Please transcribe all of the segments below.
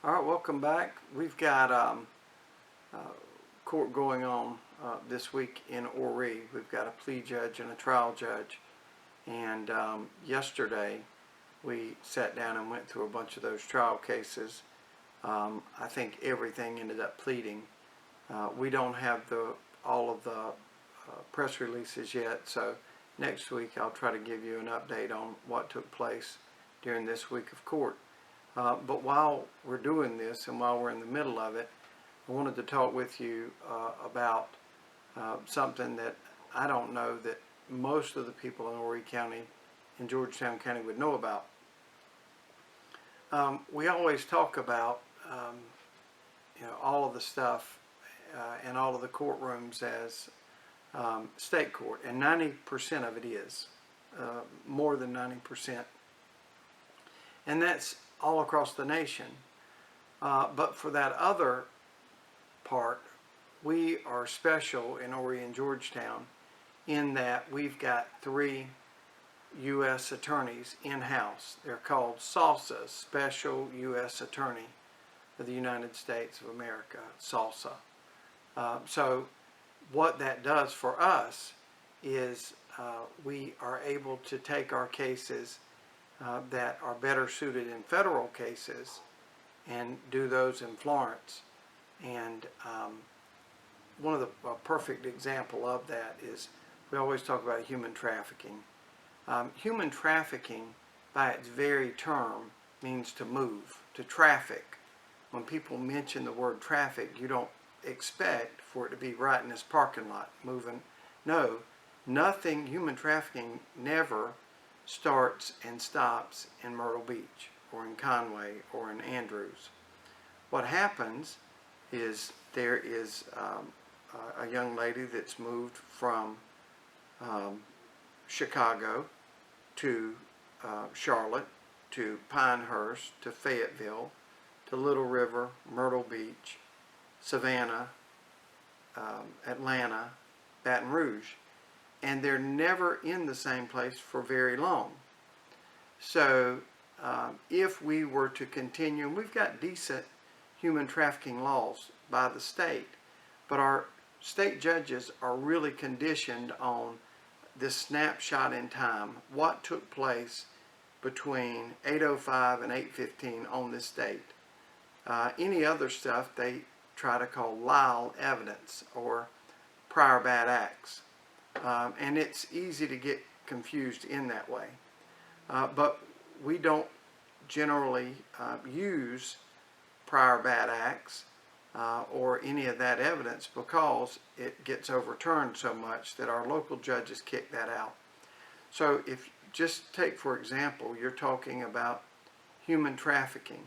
All right, welcome back. We've got court going on this week in Horry. We've got a plea judge and a trial judge. And yesterday we sat down and went through a bunch of those trial cases. I think everything ended up pleading. We don't have all of the press releases yet, so next week I'll try to give you an update on what took place during this week of court. But while we're doing this and while we're in the middle of it, I wanted to talk with you about something that I don't know that most of the people in Horry County and Georgetown County would know about. We always talk about all of the stuff and all of the courtrooms as state court, and 90% of it is, more than 90%. And that's all across the nation. But for that other part, we are special in Horry and Georgetown in that we've got 3 U.S. attorneys in-house. They're called SALSA, Special U.S. Attorney of the United States of America, SALSA. So what that does for us is we are able to take our cases that are better suited in federal cases and do those in Florence. And one of a perfect example of that is we always talk about human trafficking. Human trafficking, by its very term, means to move, to traffic. When people mention the word traffic, you don't expect for it to be right in this parking lot moving. No, nothing, human trafficking never starts and stops in Myrtle Beach or in Conway or in Andrews. What happens is there is a young lady that's moved from Chicago to Charlotte, to Pinehurst, to Fayetteville, to Little River, Myrtle Beach, Savannah, Atlanta, Baton Rouge. And they're never in the same place for very long. So if we were to continue, and we've got decent human trafficking laws by the state, but our state judges are really conditioned on this snapshot in time, what took place between 8:05 and 8:15 on this date. Any other stuff they try to call Lyle evidence or prior bad acts. And it's easy to get confused in that way. But we don't generally use prior bad acts or any of that evidence because it gets overturned so much that our local judges kick that out. So if just take, for example, you're talking about human trafficking.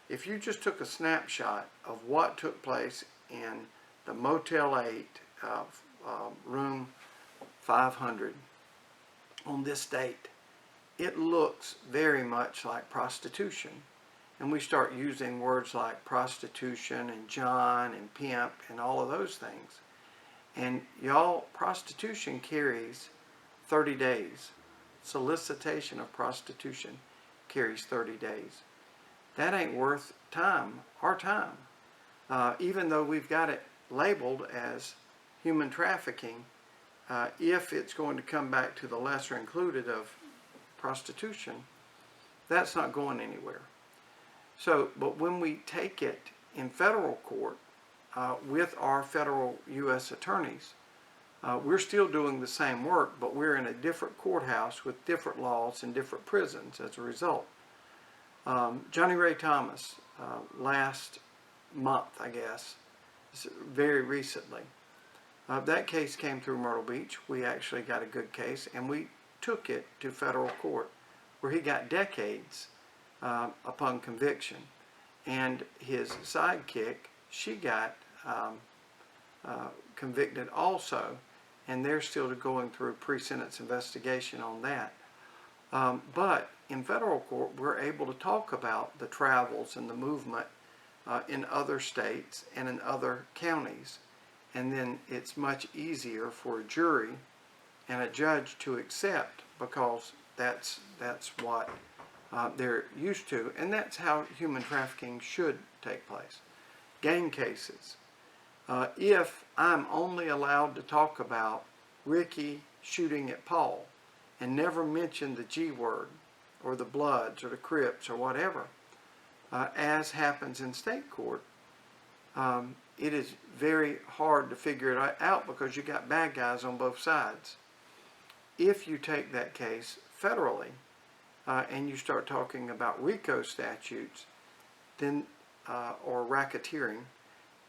If you just took a snapshot of what took place in the Motel 8 room 500 on this date, it looks very much like prostitution. And we start using words like prostitution and John and pimp and all of those things. And y'all, prostitution carries 30 days. Solicitation of prostitution carries 30 days. That ain't worth time, our time. Even though we've got it labeled as human trafficking, if it's going to come back to the lesser included of prostitution, that's not going anywhere. So, but when we take it in federal court with our federal U.S. attorneys, we're still doing the same work, but we're in a different courthouse with different laws and different prisons as a result. Johnny Ray Thomas, last month, I guess, very recently, that case came through Myrtle Beach. We actually got a good case, and we took it to federal court, where he got decades upon conviction. And his sidekick, she got convicted also, and they're still going through pre-sentence investigation on that. But in federal court, we're able to talk about the travels and the movement in other states and in other counties. And then it's much easier for a jury and a judge to accept, because that's what they're used to, and that's how human trafficking should take place. Gang cases. If I'm only allowed to talk about Ricky shooting at Paul and never mention the G word or the Bloods or the Crips or whatever, as happens in state court, it is very hard to figure it out because you got bad guys on both sides. If you take that case federally and you start talking about RICO statutes, then or racketeering,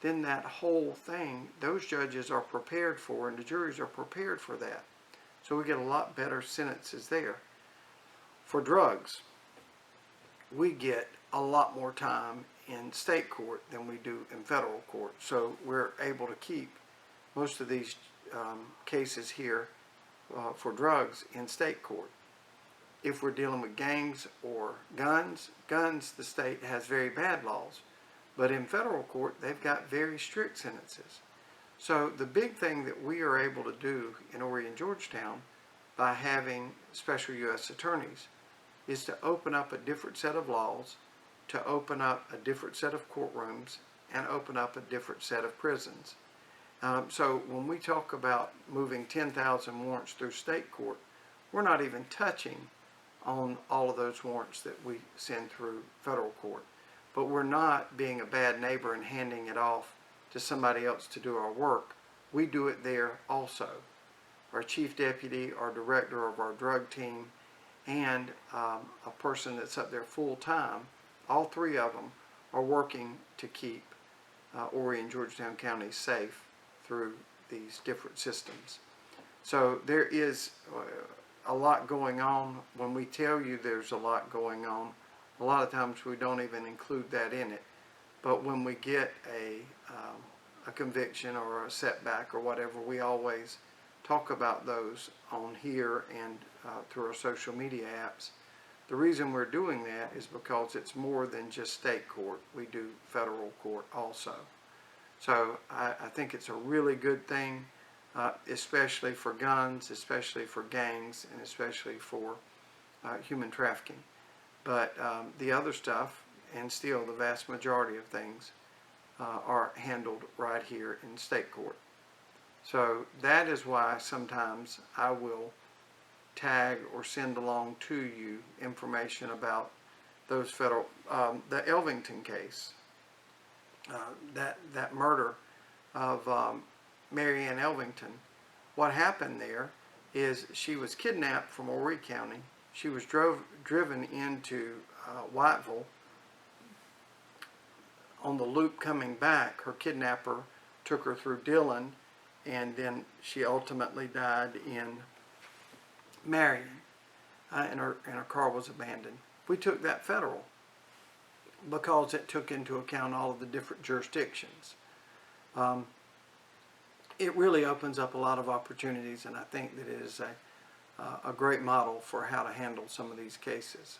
then that whole thing, those judges are prepared for, and the juries are prepared for that. So we get a lot better sentences there. For drugs, we get a lot more time in state court than we do in federal court. So we're able to keep most of these cases here for drugs in state court. If we're dealing with gangs or guns, the state has very bad laws. But in federal court, they've got very strict sentences. So the big thing that we are able to do in Horry and Georgetown by having special U.S. attorneys is to open up a different set of laws, to open up a different set of courtrooms, and open up a different set of prisons. So when we talk about moving 10,000 warrants through state court, we're not even touching on all of those warrants that we send through federal court. But we're not being a bad neighbor and handing it off to somebody else to do our work. We do it there also. Our chief deputy, our director of our drug team, and a person that's up there full time, all three of them are working to keep Horry and Georgetown counties safe through these different systems. So there is a lot going on. When we tell you there's a lot going on, a lot of times we don't even include that in it. But when we get a conviction or a setback or whatever, we always talk about those on here and through our social media apps. The reason we're doing that is because it's more than just state court. We do federal court also. So I think it's a really good thing, especially for guns, especially for gangs, and especially for human trafficking. But the other stuff, and still the vast majority of things, are handled right here in state court. So that is why sometimes I will tag or send along to you information about those federal, the Elvington case, that murder of Mary Ann Elvington. What happened there is she was kidnapped from Horry County. She was driven into Whiteville. On the loop coming back, her kidnapper took her through Dillon, and then she ultimately died in Marion, and her car was abandoned. We took that federal because it took into account all of the different jurisdictions. It really opens up a lot of opportunities, and I think that it is a great model for how to handle some of these cases.